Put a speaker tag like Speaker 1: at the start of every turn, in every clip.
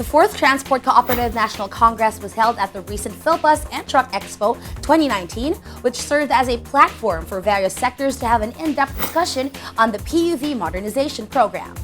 Speaker 1: The 4th Transport Cooperative National Congress was held at the recent Philbus and Truck Expo 2019, which served as a platform for various sectors to have an in-depth discussion on the PUV Modernization Program.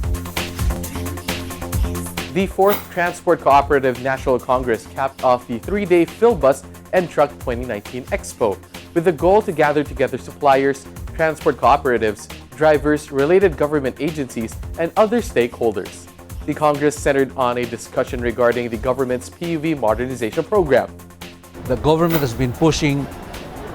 Speaker 2: The 4th Transport Cooperative National Congress capped off the 3-day Philbus and Truck 2019 Expo with the goal to gather together suppliers, transport cooperatives, drivers, related government agencies, and other stakeholders. The Congress centered on a discussion regarding the government's PUV Modernization Program.
Speaker 3: The government has been pushing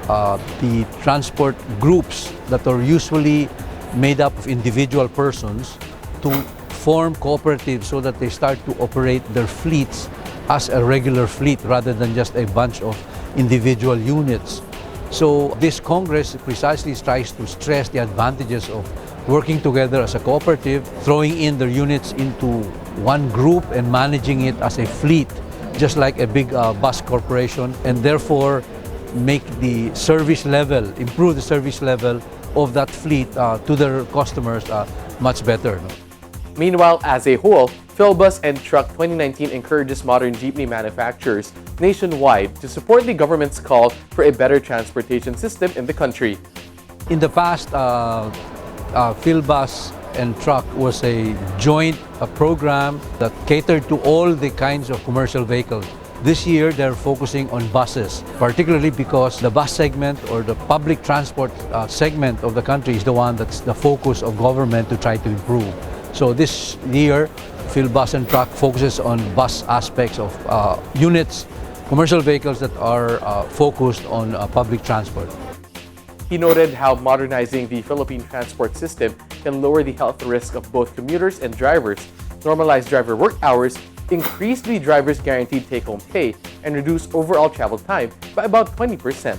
Speaker 3: the transport groups that are usually made up of individual persons to form cooperatives so that they start to operate their fleets as a regular fleet rather than just a bunch of individual units. So this Congress precisely tries to stress the advantages of working together as a cooperative, throwing in their units into one group and managing it as a fleet, just like a big bus corporation, and therefore make the service level, improve the service level of that fleet to their customers much better.
Speaker 2: Meanwhile, as a whole, Philbus and Truck 2019 encourages modern jeepney manufacturers nationwide to support the government's call for a better transportation system in the country.
Speaker 3: In the past, Philbus and Truck was a joint program that catered to all the kinds of commercial vehicles. This year, they're focusing on buses, particularly because the bus segment or the public transport segment of the country is the one that's the focus of government to try to improve. So this year, Philbus and Truck focuses on bus aspects of units, commercial vehicles that are focused on public transport.
Speaker 2: He noted how modernizing the Philippine transport system can lower the health risk of both commuters and drivers, normalize driver work hours, increase the driver's guaranteed take-home pay, and reduce overall travel time by about 20%.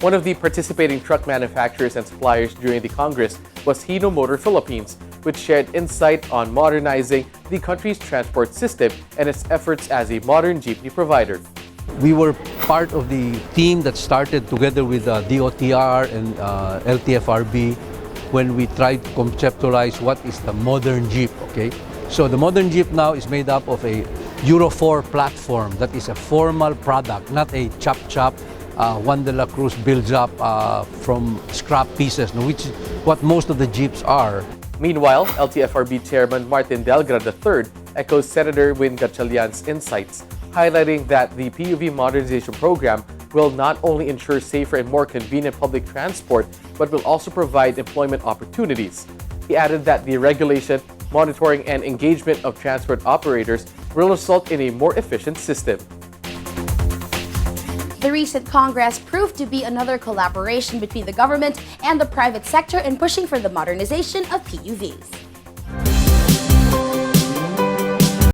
Speaker 2: One of the participating truck manufacturers and suppliers during the Congress was Hino Motor Philippines, which shared insight on modernizing the country's transport system and its efforts as a modern jeepney provider.
Speaker 3: We were part of the team that started together with DOTR and LTFRB when we tried to conceptualize what is the modern Jeep, okay? So the modern Jeep now is made up of a Euro 4 platform that is a formal product, not a chop-chop, Juan de la Cruz builds up from scrap pieces, which is what most of the Jeeps are.
Speaker 2: Meanwhile, LTFRB Chairman Martin Delgra III echoes Senator Win Gatchalian's insights, highlighting that the PUV Modernization Program will not only ensure safer and more convenient public transport, but will also provide employment opportunities. He added that the regulation, monitoring, and engagement of transport operators will result in a more efficient system.
Speaker 1: The recent Congress proved to be another collaboration between the government and the private sector in pushing for the modernization of PUVs.